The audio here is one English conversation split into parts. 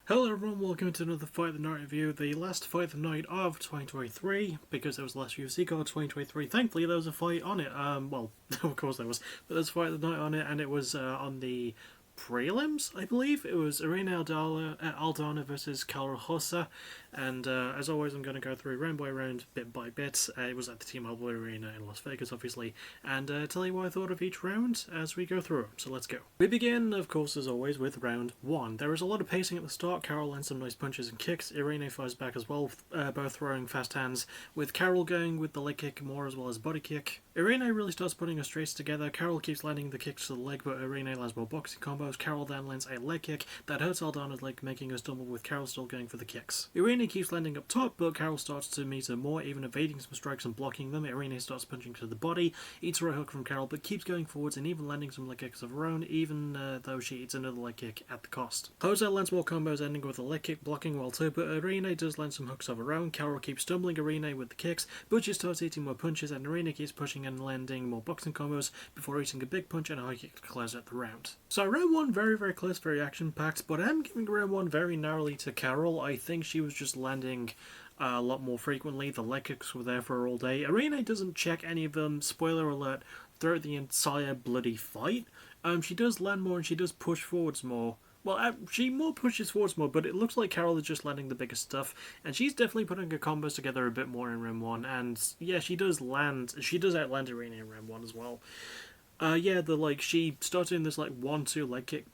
Hello everyone, welcome to another Fight the Night review, the last Fight of the Night of 2023, because there was the last UFC card of 2023. Thankfully there was a fight on it, well, of course there was, but there was a Fight of the Night on it, and it was on the prelims, I believe. It was Irene Aldana versus Karol Rosa, and as always I'm going to go through round by round, bit by bit. It was at the T-Mobile Arena in Las Vegas, obviously, and tell you what I thought of each round as we go through them. So let's go. We begin, of course, as always, with round one. There is a lot of pacing at the start. Karol lands some nice punches and kicks. Irene fires back as well, both throwing fast hands, with Karol going with the leg kick more as well as body kick. Irene really starts putting her straights together. Karol keeps landing the kicks to the leg, but Irene lands more boxing combos. Karol then lands a leg kick that hurts Aldana's leg, making her stumble, with Karol still going for the kicks. Irene keeps landing up top, but Karol starts to meet her more, even evading some strikes and blocking them. Irene starts punching to the body, eats a right hook from Karol, but keeps going forwards and even landing some leg kicks of her own, even though she eats another leg kick at the cost. Rosa lands more combos, ending with a leg kick, blocking well too, but Irene does land some hooks of her own. Karol keeps stumbling Irene with the kicks, but she starts eating more punches, and Irene keeps pushing and landing more boxing combos before eating a big punch and a high kick to close out the round. So round one, very close, very action-packed, but I'm giving round one very narrowly to Karol. I think she was just landing a lot more frequently. The leg kicks were there for her all day. Irene doesn't check any of them, spoiler alert, throughout the entire bloody fight. She does land more and she does push forwards more. Well, she more pushes forwards more, but it looks like Karol is just landing the biggest stuff, and she's definitely putting her combos together a bit more in round one, and yeah, she does outland Irene in round one as well. She starts doing this 1-2 leg kick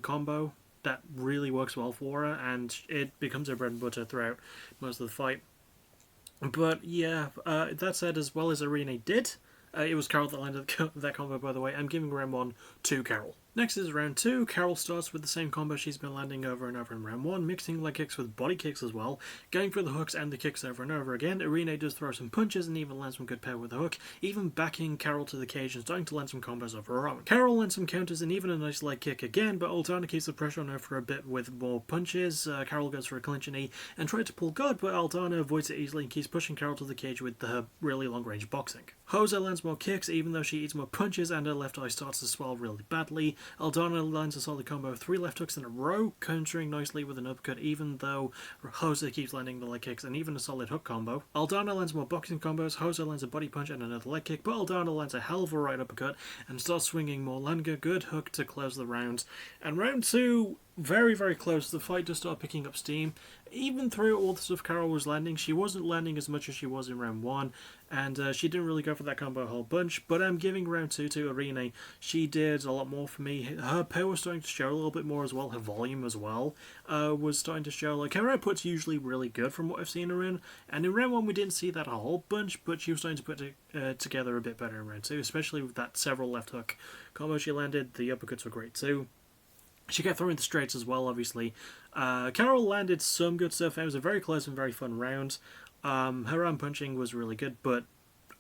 combo that really works well for her, and it becomes her bread and butter throughout most of the fight. But yeah, that said, as well as Irene did, it was Karol that landed that combo, by the way. I'm giving round one to Karol. Next is round two. Karol starts with the same combo she's been landing over and over in round one, mixing leg kicks with body kicks as well, going for the hooks and the kicks over and over again. Irene does throw some punches and even lands some good power with the hook, even backing Karol to the cage and starting to land some combos of her own. Karol lands some counters and even a nice leg kick again, but Aldana keeps the pressure on her for a bit with more punches. Karol goes for a clinch knee and tries to pull guard, but Aldana avoids it easily and keeps pushing Karol to the cage with her really long range boxing. Rosa lands more kicks even though she eats more punches, and her left eye starts to swell really badly. Aldana lands a solid combo of 3 left hooks in a row, countering nicely with an uppercut even though Rosa keeps landing the leg kicks and even a solid hook combo. Aldana lands more boxing combos, Rosa lands a body punch and another leg kick, but Aldana lands a hell of a right uppercut and starts swinging more, landing a good hook to close the round. And round two, very close. The fight does start picking up steam. Even through all the stuff Karol was landing, she wasn't landing as much as she was in round one, and she didn't really go for that combo a whole bunch, but I'm giving round two to Irene. She did a lot more for me. Her power was starting to show a little bit more as well. Her volume as well was starting to show. Her output's usually really good from what I've seen her in, and in round one we didn't see that a whole bunch, but she was starting to put together a bit better in round two, especially with that several left hook combo she landed. The uppercuts were great too. She kept throwing the straights as well, obviously. Karol landed some good stuff. It was a very close and very fun round. Her arm punching was really good, but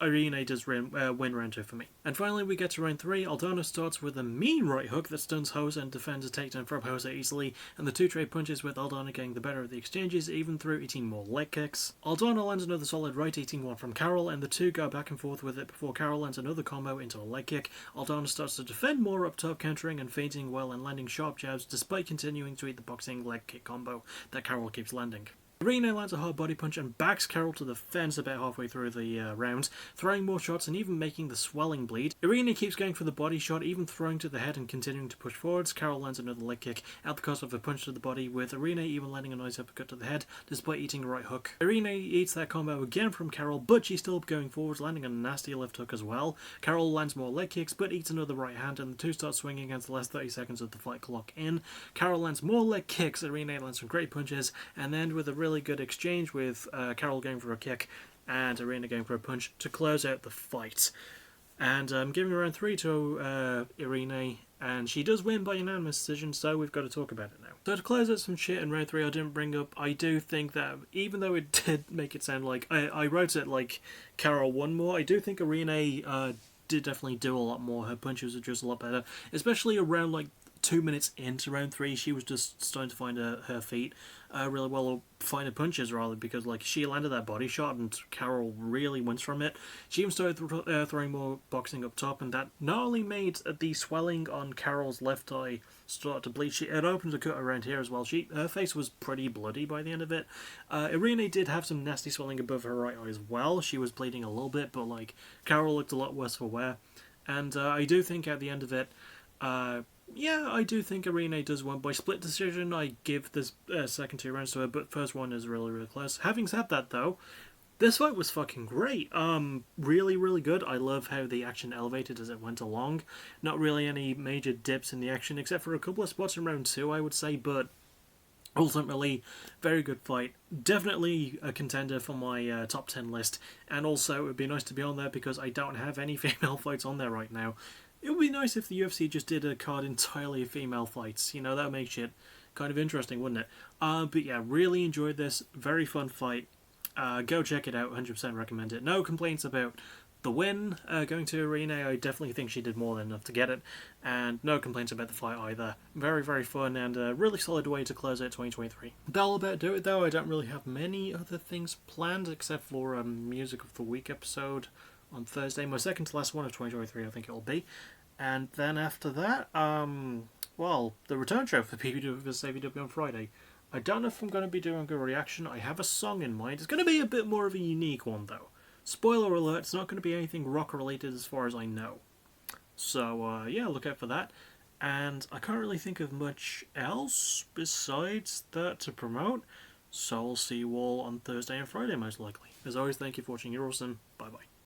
Irene does win round two for me. And finally we get to round three. Aldana starts with a mean right hook that stuns Rosa and defends a takedown from Rosa easily, and the two trade punches with Aldana getting the better of the exchanges, even through eating more leg kicks. Aldana lands another solid right, eating one from Karol, and the two go back and forth with it before Karol lands another combo into a leg kick. Aldana starts to defend more up top, countering and feinting well and landing sharp jabs despite continuing to eat the boxing leg kick combo that Karol keeps landing. Irene lands a hard body punch and backs Karol to the fence about halfway through the round, throwing more shots and even making the swelling bleed. Irene keeps going for the body shot, even throwing to the head and continuing to push forwards. Karol lands another leg kick at the cost of a punch to the body, with Irene even landing a nice uppercut to the head despite eating a right hook. Irene eats that combo again from Karol, but she's still going forwards, landing a nasty left hook as well. Karol lands more leg kicks, but eats another right hand, and the two start swinging as the last 30 seconds of the fight clock in. Karol lands more leg kicks, Irene lands some great punches, and then with a really good exchange with Karol going for a kick and Irene going for a punch to close out the fight. And I'm giving round three to Irene, and she does win by unanimous decision, so we've got to talk about it now. So to close out some shit in round three I didn't bring up, I do think that even though it did make it sound like I wrote it like Karol won more, I do think Irene did definitely do a lot more. Her punches are just a lot better, especially around 2 minutes into round 3, she was just starting to find her feet really well, or find her punches rather, because like she landed that body shot and Karol really wins from it. She even started throwing more boxing up top, and that not only made the swelling on Karol's left eye start to bleed, it opened a cut around here as well. Her face was pretty bloody by the end of it. Irene did have some nasty swelling above her right eye as well. She was bleeding a little bit, but like Karol looked a lot worse for wear. And I do think at the end of it, yeah, I do think Irene does win by split decision. I give this second 2 rounds to her, but first one is really, really close. Having said that, though, this fight was fucking great. Really, really good. I love how the action elevated as it went along. Not really any major dips in the action, except for a couple of spots in round 2, I would say, but ultimately, very good fight. Definitely a contender for my top 10 list. And also, it would be nice to be on there because I don't have any female fights on there right now. It would be nice if the UFC just did a card entirely of female fights. You know, that would make shit kind of interesting, wouldn't it? But yeah, really enjoyed this. Very fun fight. Go check it out. 100% recommend it. No complaints about the win going to Irene. I definitely think she did more than enough to get it. And no complaints about the fight either. Very, very fun and a really solid way to close out 2023. That'll about do it though. I don't really have many other things planned except for a Music of the Week episode on Thursday. My second to last one of 2023, I think it'll be. And then after that, well, the return show for PPW vs AVW on Friday. I don't know if I'm going to be doing a reaction. I have a song in mind. It's going to be a bit more of a unique one, though. Spoiler alert, it's not going to be anything rock-related as far as I know. So, yeah, look out for that. And I can't really think of much else besides that to promote. So I'll see you all on Thursday and Friday, most likely. As always, thank you for watching. You're awesome. Bye-bye.